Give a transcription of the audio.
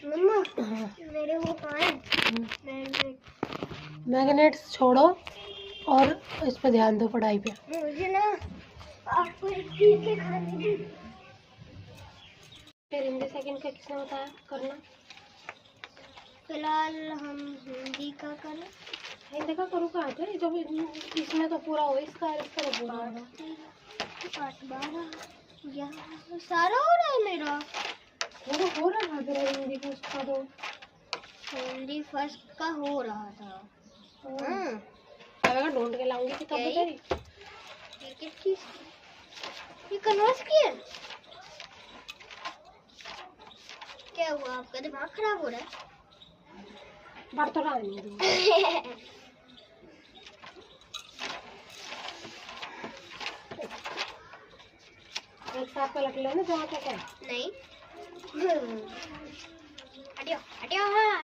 मम्मा मेरे वो कहाँ है मैग्नेट्स छोड़ो और इस पे ध्यान दो पढ़ाई पे। मुझे ना आपको एक चीज दिखानी थी। फिर हिंदी सेकंड का किसने बताया करना? फिलहाल हम हिंदी का करें। हिंदी का करूँ कहाँ थे जब इसमें तो पूरा हो इसका तो पूरा सारा हो रहा है मेरा। वो हो रहा था तेरा हिंदी फर्स्ट का तो हिंदी फर्स्ट का हो रहा था। हाँ अगर ढूंढ के लाऊंगी तो तब तेरी ये कन्वर्स किया क्या हुआ? आपका दिमाग खराब हो रहा है? बात तो रहा नहीं एक साथ पे लग लेना जहाँ पे क्या नहीं हटियो हटियो। हाँ